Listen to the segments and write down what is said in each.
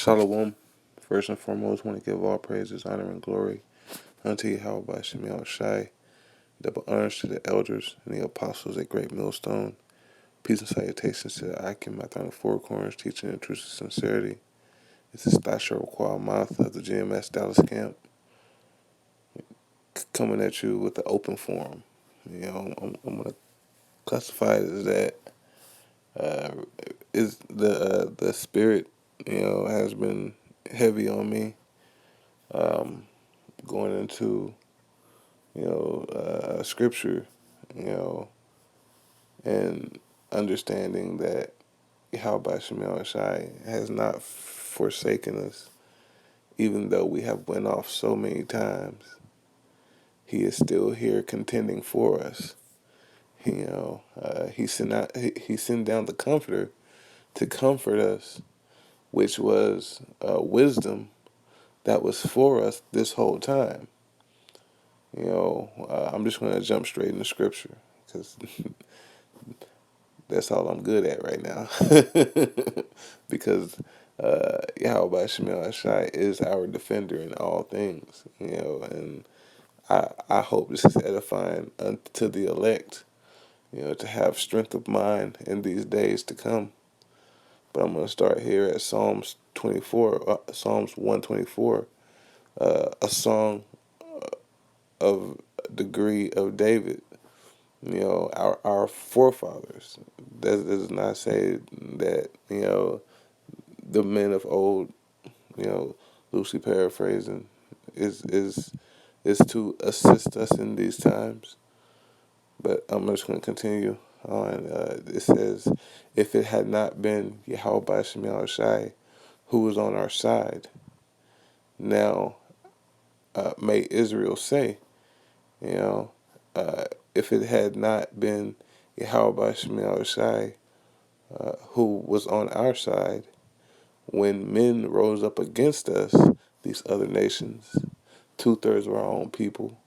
Shalom. First and foremost, want to give all praises, honor, and glory unto Yahweh Shemel Shai. Double honors to the elders and the apostles at Great Millstone. Peace and salutations to the Akim, my throne of four corners, teaching in truth and sincerity. This is Thasher Qual Mouth of the GMS Dallas camp, coming at you with the open forum. I'm going to classify it as that. Is the spirit, has been heavy on me. Going into scripture, and understanding that Yahweh Shemel Shai has not forsaken us, even though we have went off so many times. He is still here contending for us. He sent down the Comforter to comfort us, which was wisdom that was for us this whole time. I'm just going to jump straight into scripture because that's all I'm good at right now. Because Yahweh Shemel Shai is our defender in all things, and I hope this is edifying unto the elect, to have strength of mind in these days to come. But I'm going to start here at Psalms 124, a song of degree of David. Our forefathers. That does not say that, the men of old, loosely paraphrasing, is to assist us in these times. But I'm just going to continue on. It says, if it had not been Yahweh Shemel Shai, who was on our side, now may Israel say, if it had not been Yahweh Shemel Shai, who was on our side, when men rose up against us, these other nations, 2/3 of our own people,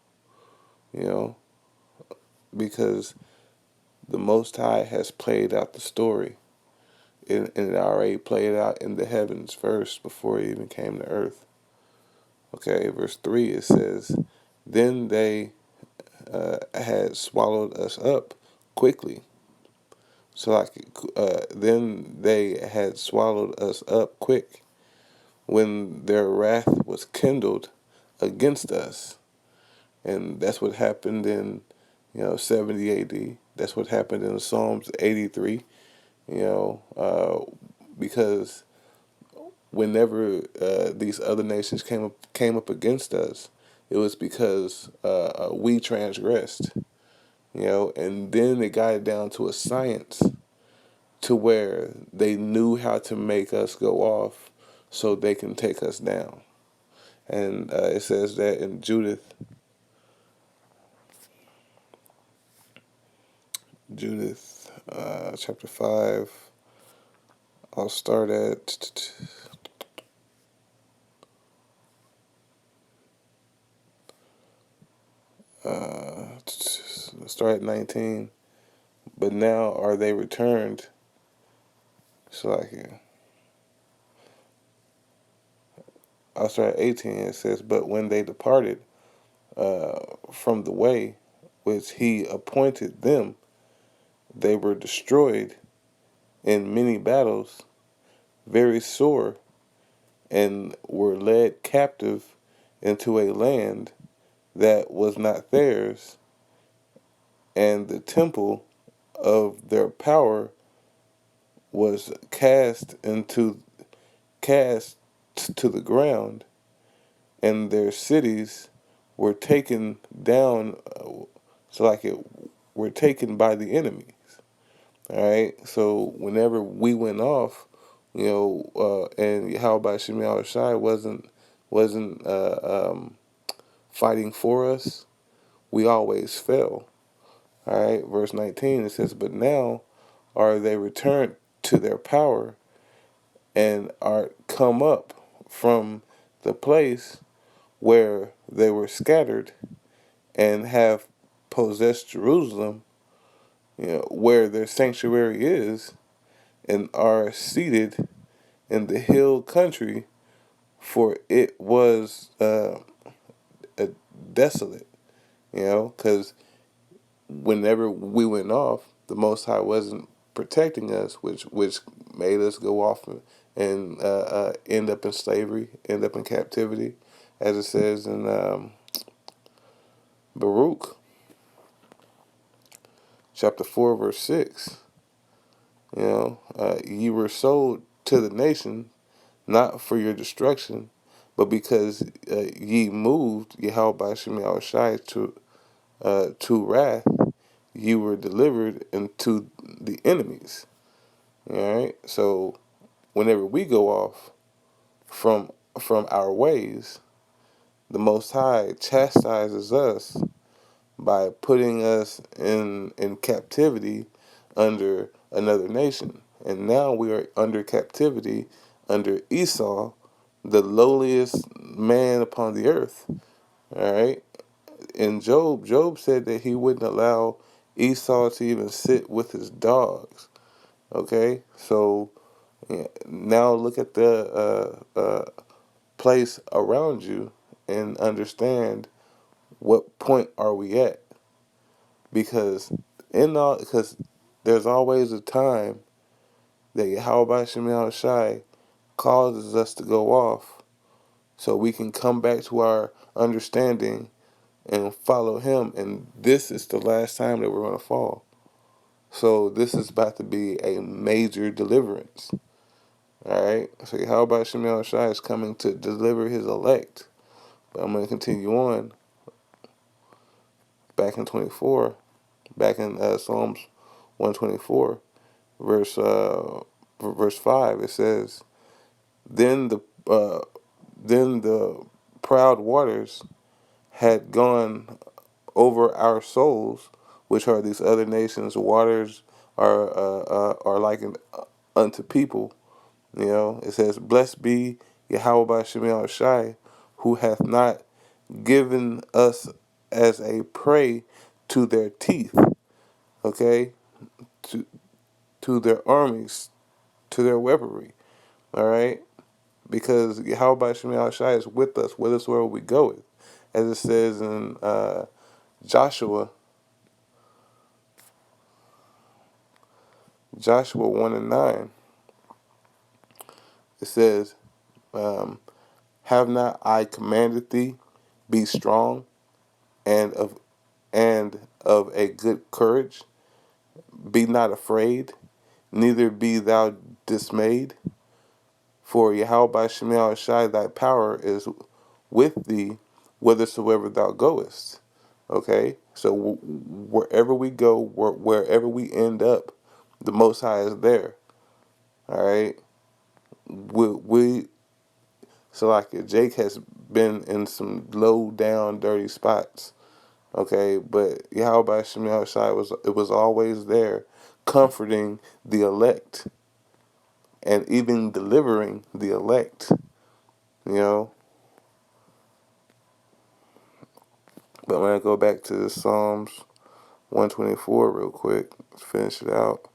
because the Most High has played out the story, and it already played out in the heavens first before it even came to earth. Okay, verse 3, it says, then they had swallowed us up quickly. So then they had swallowed us up quick when their wrath was kindled against us. And that's what happened in 70 AD. That's what happened in Psalms 83. Because whenever these other nations came up against us, it was because we transgressed. And then it got it down to a science to where they knew how to make us go off so they can take us down. And it says that in Judith, chapter 5, I'll start at start at 19. But now are they returned? I'll start at 18. It says, but when they departed from the way which he appointed them, they were destroyed in many battles, very sore, and were led captive into a land that was not theirs, and the temple of their power was cast to the ground, and their cities were taken down, were taken by the enemies. All right, so whenever we went off, and Yahweh Shemel Shai wasn't fighting for us, we always fell. All right, verse 19, it says, but now are they returned to their power and are come up from the place where they were scattered and have possessed Jerusalem, where their sanctuary is, and are seated in the hill country, for it was desolate. Because whenever we went off, the Most High wasn't protecting us, which made us go off and end up in slavery, end up in captivity, as it says in Baruch chapter 4, verse 6. Ye were sold to the nation, not for your destruction, but because ye moved Yahweh Shemi Shai to wrath, you were delivered into the enemies. All right. So whenever we go off from our ways, the Most High chastises us by putting us in captivity under another nation, and now we are under captivity under Esau, the lowliest man upon the earth. All right. And Job said that he wouldn't allow Esau to even sit with his dogs. Okay, so yeah, now look at the place around you and understand what point are we at, because there's always a time that Yahweh Shemi Shai causes us to go off, so we can come back to our understanding and follow Him. And this is the last time that we're going to fall. So this is about to be a major deliverance. All right. So Yahweh Shemi Shai is coming to deliver His elect. But I'm going to continue on. Back in 24, back in Psalms 124, verse 5, it says, Then the uh, then the proud waters had gone over our souls, which are these other nations. Waters are likened unto people. It says, Blessed be Yahweh Shemi Shai, who hath not given us as a prey to their teeth, okay, to their armies, to their weaponry, all right, because Yahweh Shemi Shai is with us whithersoever we go, as it says in Joshua 1:9. It says, um, "Have not I commanded thee? Be strong and of a good courage. Be not afraid, neither be thou dismayed. For Yahweh Shemi Shai, thy power is with thee whithersoever thou goest." Okay, so wherever we go, wherever we end up, the Most High is there. All right, we so like Jake has been in some low down, dirty spots. Okay, but Yahweh Shemi Shai was always there, comforting the elect and even delivering the elect. You know, but I'm gonna go back to the Psalms 124 real quick. Let's finish it out.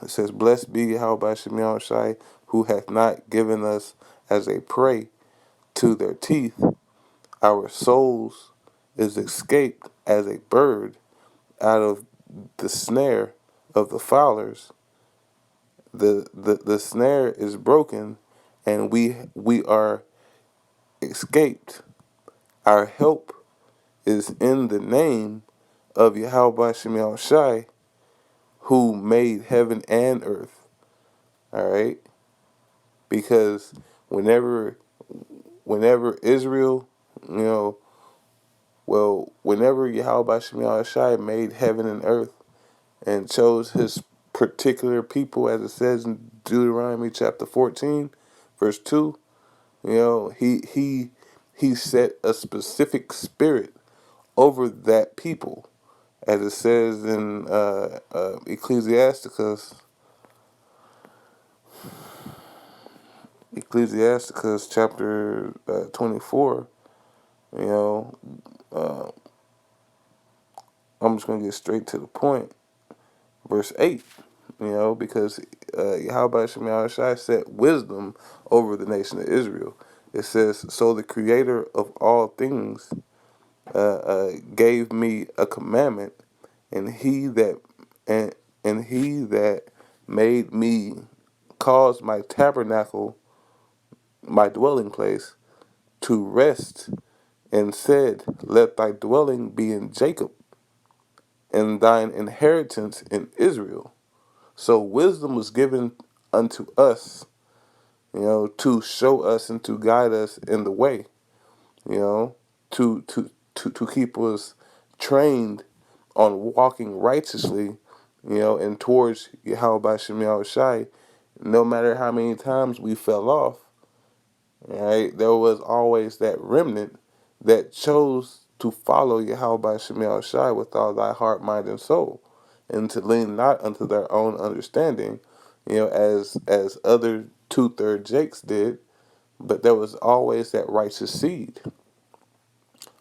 It says, "Blessed be Yahweh Shemi Shai, who hath not given us as a prey to their teeth. Our souls is escaped as a bird out of the snare of the fowlers. The snare is broken, and we are escaped. Our help is in the name of Yahweh Shemi Shai, who made heaven and earth." All right, because whenever Israel, you know, whenever Yahweh Shemi Shai made heaven and earth and chose His particular people, as it says in Deuteronomy chapter 14, verse 2, he set a specific spirit over that people, as it says in Ecclesiasticus chapter 24. You know, uh, I'm just gonna get straight to the point. Verse 8. Because Yahweh Shemel Shai set wisdom over the nation of Israel. It says, so the creator of all things gave me a commandment, and and, and he that made me caused my tabernacle, my dwelling place, to rest, and said, let thy dwelling be in Jacob, and thine inheritance in Israel. So wisdom was given unto us, to show us and to guide us in the way, you know, to keep us trained on walking righteously, and towards Yahweh Shem Shai. No matter how many times we fell off, right, there was always that remnant that chose to follow Yahweh Shem Shai with all thy heart, mind, and soul, and to lean not unto their own understanding, as other 2/3 Jakes did, but there was always that righteous seed.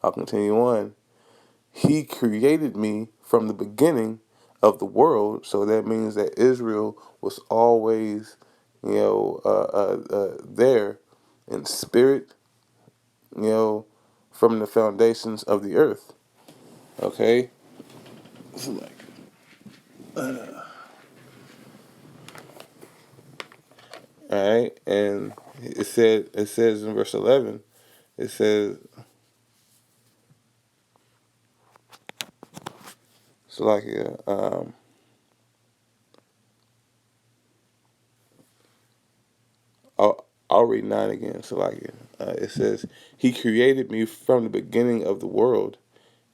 I'll continue on. He created me from the beginning of the world, so that means that Israel was always, there in spirit, from the foundations of the earth. Okay, so all right, and it says in verse 11, it says, so like, I'll read 9 again. So like, it says, He created me from the beginning of the world,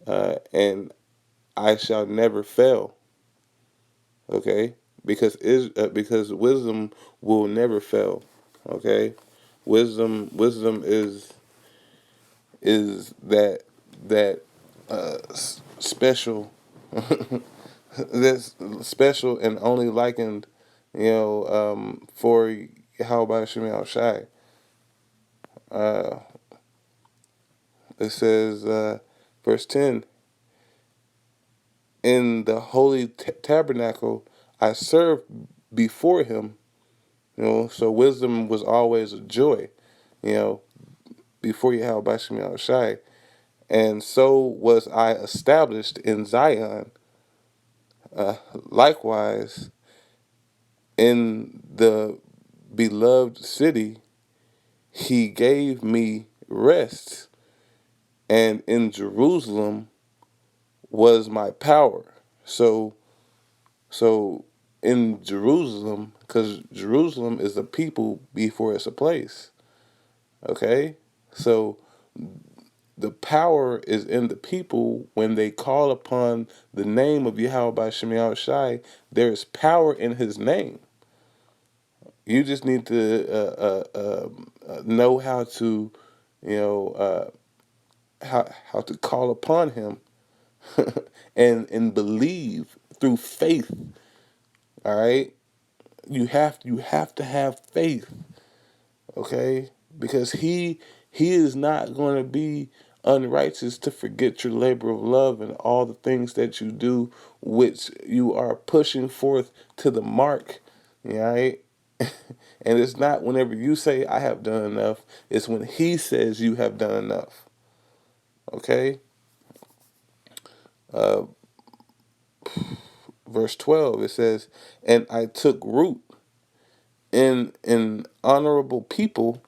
and I shall never fail. Okay, because wisdom will never fail. Okay, wisdom is that special that's special and only likened, for Yahweh Shem Shai. Uh, it says, verse 10, in the holy tabernacle I served before him. So wisdom was always a joy, you know, before Yahweh Shem Shai. And so was I established in Zion. Likewise, in the beloved city, he gave me rest, and in Jerusalem was my power. So in Jerusalem, because Jerusalem is a people before it's a place. Okay, so the power is in the people when they call upon the name of Yahweh Shem Shai. There is power in His name. You just need to know how to, you know, how to call upon Him, and believe through faith. All right, you have to have faith. Okay, because he is not going to be unrighteous to forget your labor of love and all the things that you do, which you are pushing forth to the mark. Right. And it's not whenever you say I have done enough, it's when he says you have done enough. Okay. uh, Verse 12, it says, and I took root in an honorable people,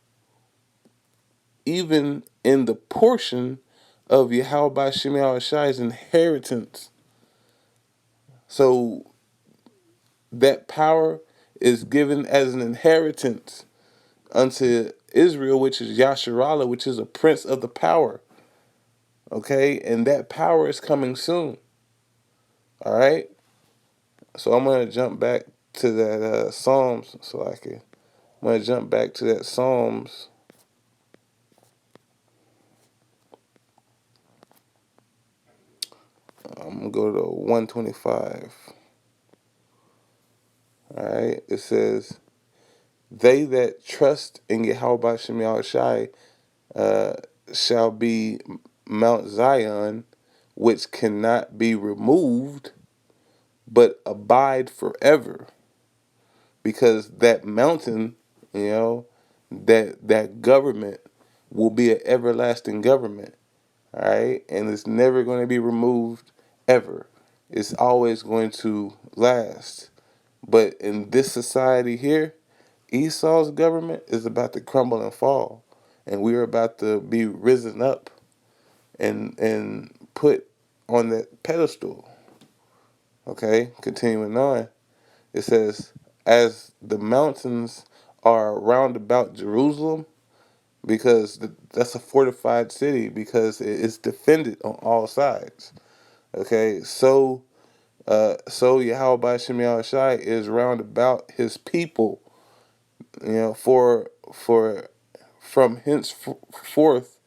even in the portion of Yahweh Shem Shai's inheritance. So that power is given as an inheritance unto Israel, which is Yasharallah, which is a prince of the power. Okay, and that power is coming soon. All right, so I'm gonna jump back to that Psalms, so I'm gonna jump back to that Psalms. I'm gonna go to 125. All right, it says, "They that trust in Yahweh Shem Shai uh, shall be Mount Zion, which cannot be removed, but abide forever." because that mountain, you know, that government will be an everlasting government. All right, and it's never going to be removed ever. It's always going to last. But in this society here, Esau's government is about to crumble and fall, and we are about to be risen up and put on that pedestal. Okay, continuing on, it says, as the mountains are round about Jerusalem, because that's a fortified city because it's defended on all sides. Okay, so Yahweh Shem Shai is round about his people, for from henceforth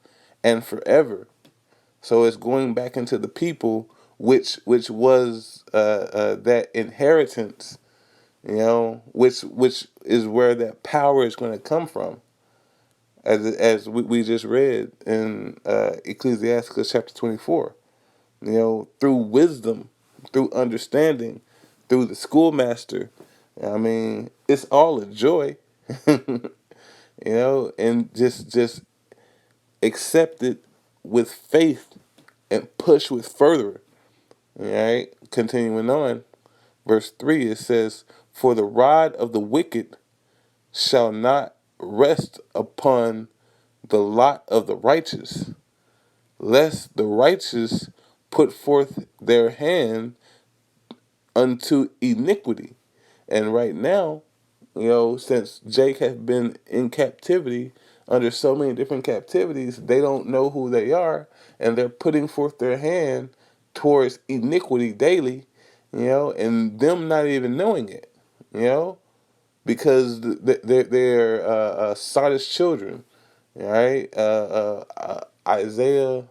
and forever. So it's going back into the people, which was that inheritance, which is where that power is going to come from, as we just read in Ecclesiastes chapter 24. Through wisdom, through understanding, through the schoolmaster. I mean, it's all a joy, and just accept it with faith and push with further. All right, continuing on, verse 3, it says, "For the rod of the wicked shall not rest upon the lot of the righteous, lest the righteous put forth their hand unto iniquity." And right now, since Jake has been in captivity under so many different captivities, they don't know who they are, and they're putting forth their hand towards iniquity daily, and them not even knowing it, you know, because they're Sodom's children, right? Isaiah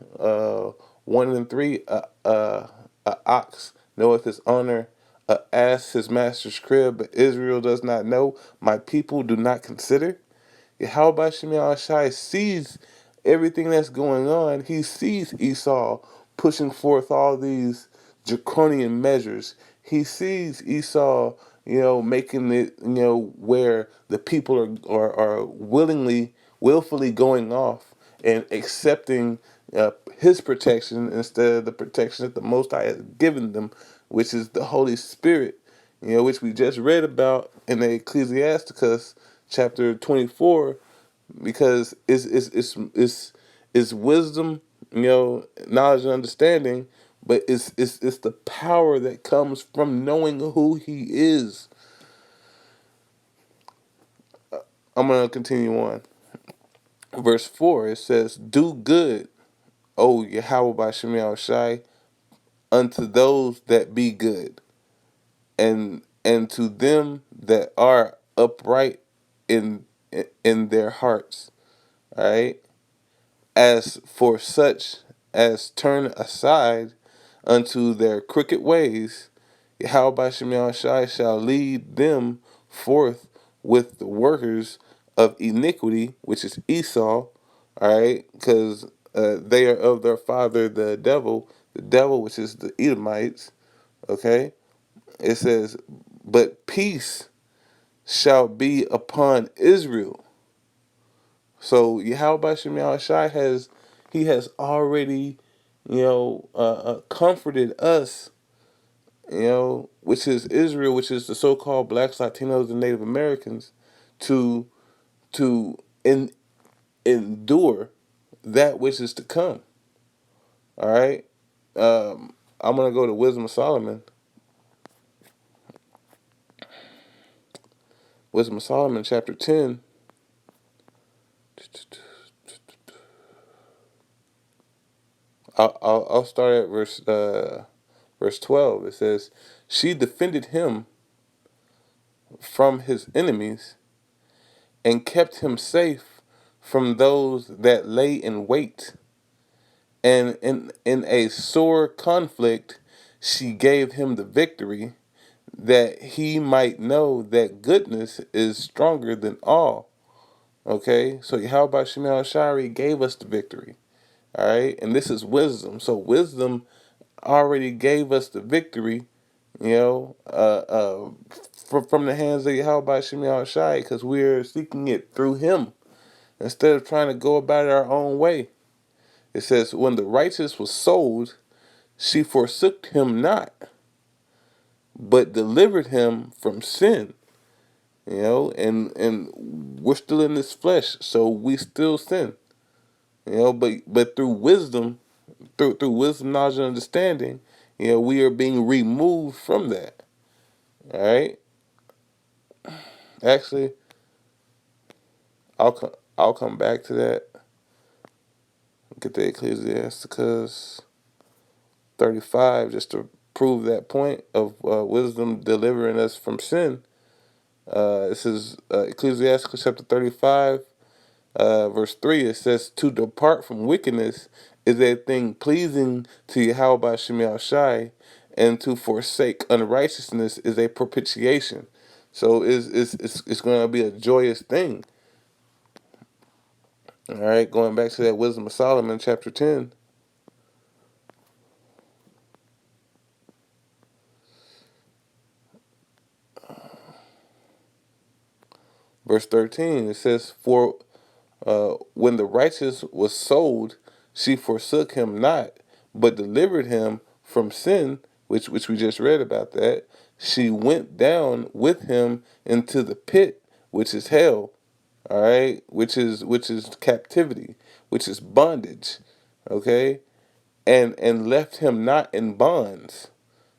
1 and 3, a ox knoweth his owner, a ass his master's crib, but Israel does not know. My people do not consider. Yahweh Shemi Shai sees everything that's going on. He sees Esau pushing forth all these draconian measures. He sees Esau, making it, where the people are willfully going off and accepting his protection instead of the protection that the Most High has given them, which is the Holy Spirit, which we just read about in the Ecclesiasticus chapter 24, because it's wisdom, knowledge and understanding, but it's the power that comes from knowing who He is. I'm gonna continue on. Verse 4, it says, "Do good, O Yahweh by Shemi Shai, unto those that be good, and to them that are upright in their hearts." All right. As for such as turn aside unto their crooked ways, Yahweh Shemi Shai shall lead them forth with the workers of iniquity, which is Esau. All right, because they are of their father the devil, which is the Edomites. Okay, it says, "But peace shall be upon Israel." So Yahweh Shemi Shai has already, comforted us, which is Israel, which is the so-called blacks, Latinos, and Native Americans, to to endure that which is to come. All right, I'm gonna go to Wisdom of Solomon. Wisdom of Solomon, chapter 10. I'll start at verse 12. It says, "She defended him from his enemies and kept him safe from those that lay in wait. And in a sore conflict, she gave him the victory, that he might know that goodness is stronger than all." Okay, so how about Shemal Shari gave us the victory? All right, and this is wisdom. So wisdom already gave us the victory, you know, uh, uh, from the hands of Yahweh Shemi Shai, because we're seeking it through Him instead of trying to go about it our own way. It says, when the righteous was sold, she forsook him not, but delivered him from sin. And we're still in this flesh, so we still sin. But through wisdom, through wisdom, knowledge, and understanding, we are being removed from that. All right. Actually, I'll come back to that. Get the Ecclesiasticus 35 just to prove that point of wisdom delivering us from sin. This is Ecclesiasticus chapter 35, verse 3. It says, to depart from wickedness is a thing pleasing to Yahweh Shemi Shai, and to forsake unrighteousness is a propitiation. So it's going to be a joyous thing. All right, going back to that Wisdom of Solomon, chapter 10. Verse 13, it says, for when the righteous was sold, she forsook him not, but delivered him from sin, which we just read about that. She went down with him into the pit, which is hell, all right, which is captivity, which is bondage, okay, and left him not in bonds.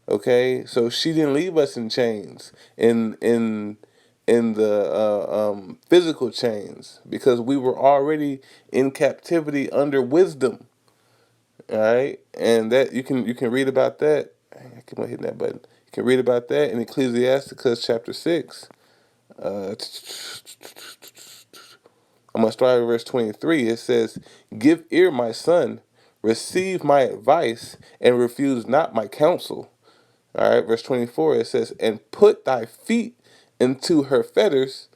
Okay, so she didn't leave us in chains, in the physical chains, because we were already in captivity under wisdom. All right, and that you can read about that. I keep on hitting that button. You can read about that in Ecclesiasticus chapter 6. Uh, I'm gonna start at verse 23. It says, "Give ear, my son, receive my advice, and refuse not my counsel." All right, verse 24, it says, and put thy feet into her fetters,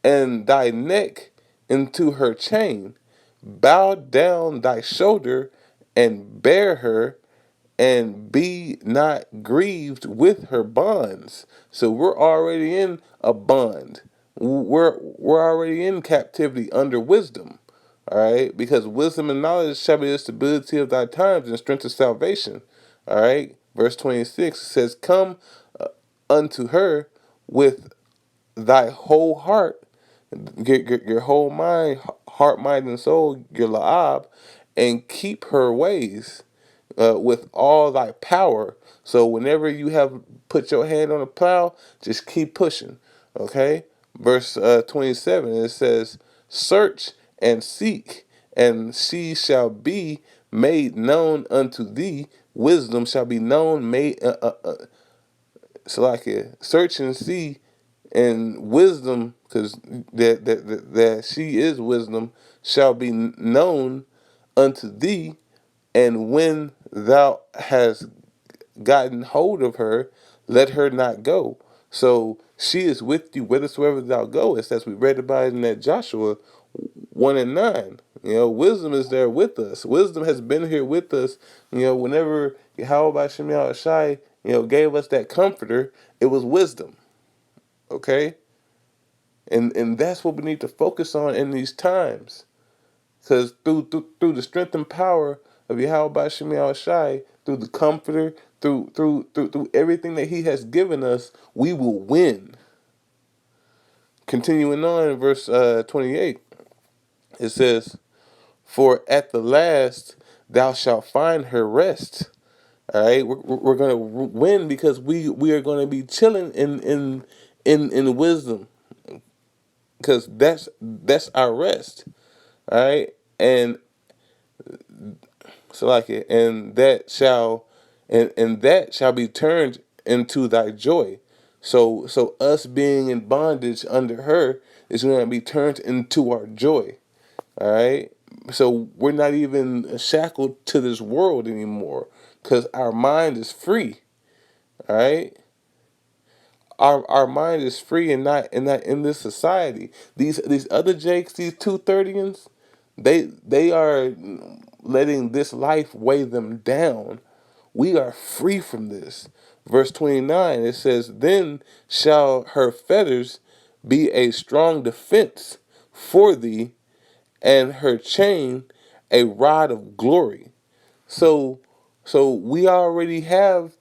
and thy neck into her chain. Bow down thy shoulder, and bear her, and be not grieved with her bonds. So we're already in a bond. We're already in captivity under wisdom. All right, because wisdom and knowledge shall be the stability of thy times and strength of salvation. All right, verse 26 says, come unto her with thy whole heart, your whole mind, heart, mind, and soul, your la'ab, and keep her ways with all thy power. So whenever you have put your hand on the plow, just keep pushing. Okay? Verse 27, it says, search and seek, and she shall be made known unto thee. Wisdom shall be known, made, Salakia, search and see, and wisdom, because that she is wisdom, shall be known unto thee. And when thou hast gotten hold of her, let her not go. So she is with you whithersoever thou goest, as we read about in that Joshua 1 and 9. Wisdom is there with us. Wisdom has been here with us. Whenever Yahweh Shemi Shai, gave us that comforter, it was wisdom. Okay? And that's what we need to focus on in these times. Because through the strength and power of Yahweh Shemi Shai, through the comforter, through everything that He has given us, we will win. Continuing on in verse 28, it says, for at the last thou shalt find her rest. All right, we're gonna win because we are gonna be chilling in wisdom, because that's our rest. All right, and so like it, and that shall be turned into thy joy. So us being in bondage under her is going to be turned into our joy. All right. So we're not even shackled to this world anymore, because our mind is free. All right. Our mind is free, and not in this society. These other Jakes, these 230s, they are letting this life weigh them down. We are free from this. Verse 29, it says, "Then shall her feathers be a strong defense for thee, and her chain a rod of glory." So, so we already have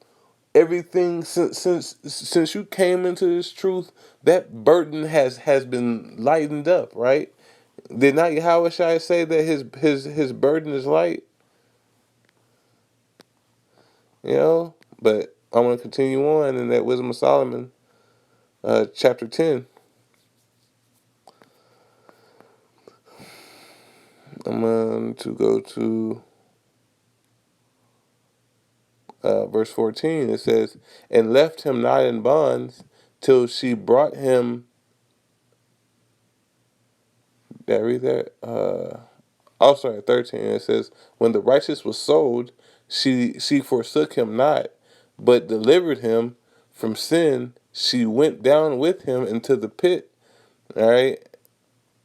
everything since you came into this truth. That burden has been lightened up, right? Did not Yahweh Shai say that his burden is light? You know, but I want to continue on in that Wisdom of Solomon, chapter 10. I'm going to go to verse 14. It says, "And left him not in bonds till she brought him." Did I read that? Oh, sorry, 13. It says, "When the righteous was sold, she forsook him not, but delivered him from sin. She went down with him into the pit." All right.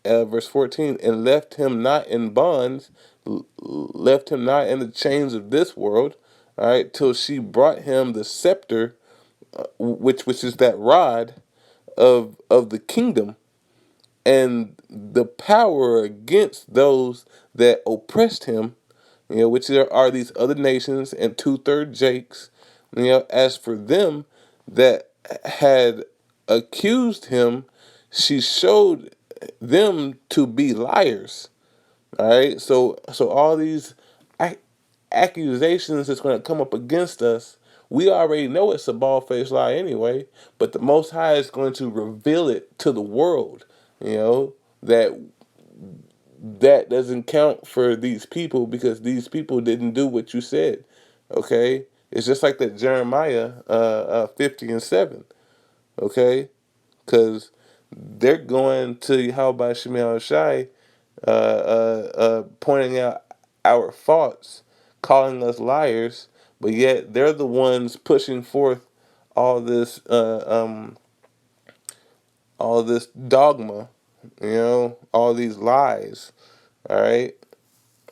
Verse 14, "And left him not in bonds, left him not in the chains of this world, all right, till she brought him the scepter, which is that rod of the kingdom, and the power against those that oppressed him, which there are these other nations and 2/3 Jakes. As for them that had accused him, she showed them to be liars." All right, so all these ac- accusations that's going to come up against us, we already know it's a bald faced lie anyway. But the Most High is going to reveal it to the world. That that doesn't count for these people because these people didn't do what you said. Okay, it's just like that Jeremiah 50:7. Okay, because they're going to Yahweh Shemel Shai, pointing out our faults, calling us liars, but yet they're the ones pushing forth all this, all this dogma, all these lies. All right.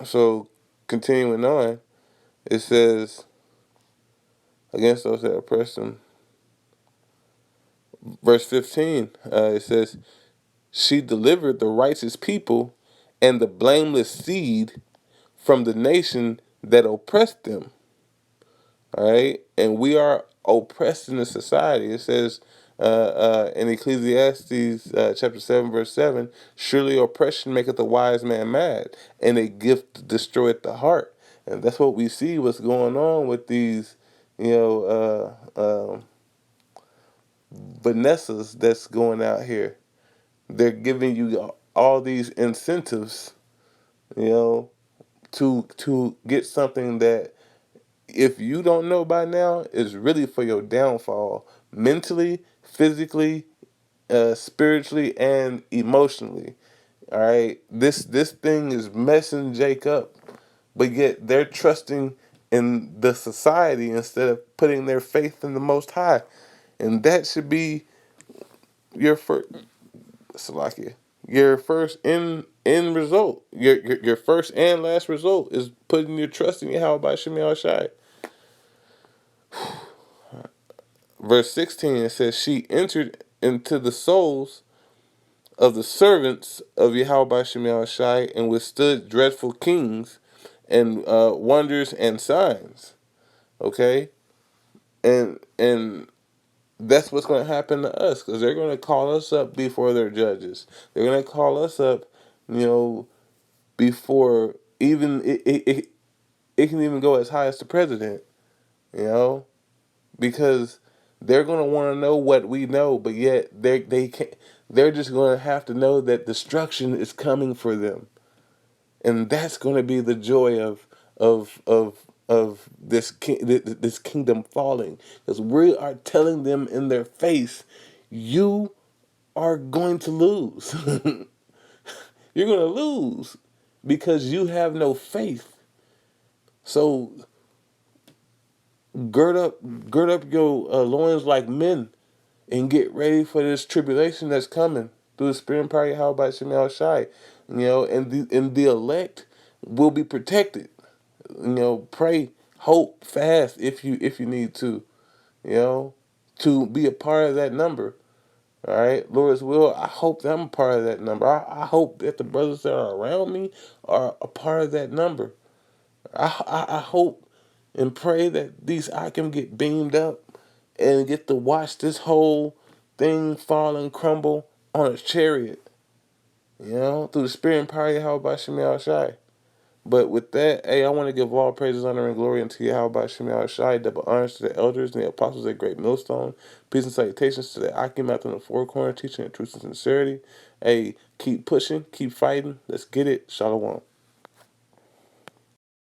So continuing on, it says, "Against those that oppress them." Verse 15, it says, "She delivered the righteous people and the blameless seed from the nation that oppressed them." All right, and we are oppressed in the society. It says in Ecclesiastes chapter 7, verse 7, "Surely oppression maketh a wise man mad, and a gift destroyeth the heart." And that's what we see what's going on with these, you know, Vanessas that's going out here. They're giving you all these incentives, you know, to get something that, if you don't know by now, is really for your downfall, mentally, physically, spiritually, and emotionally. All right, this thing is messing Jake up, but yet they're trusting in the society instead of putting their faith in the Most High, and that should be your first, Salakia, your first end result. Your first and last result is putting your trust in Yahweh by Shemi Shai. Verse 16, it says, "She entered into the souls of the servants of Yahweh Shemi Shai and withstood dreadful kings and wonders and signs." Okay, and that's what's going to happen to us, because they're going to call us up before their judges. They're going to call us up, before even it can even go as high as the president. You know, because they're going to want to know what we know, but yet they can't. They're just going to have to know that destruction is coming for them, and that's going to be the joy of this kingdom falling, because we are telling them in their face, you are going to lose. You're going to lose because you have no faith. So gird up, gird up your loins like men, and get ready for this tribulation that's coming through the spirit and power of Yahweh by Shemel Shai. And the elect will be protected. Pray, hope, fast if you need to. you know, to be a part of that number. All right, Lord's will. I hope that I'm a part of that number. I hope that the brothers that are around me are a part of that number. I hope and pray that these I can get beamed up and get to watch this whole thing fall and crumble on a chariot, through the spirit and power of Yahweh Shemiah Shai. But with that, hey, I want to give all praises, honor, and glory unto Yahweh Shemiah Shai. Double honors to the elders and the apostles at Great Millstone. Peace and salutations to the Akim out in the four corner, teaching the truth and sincerity. Hey, keep pushing, keep fighting. Let's get it. Shalom.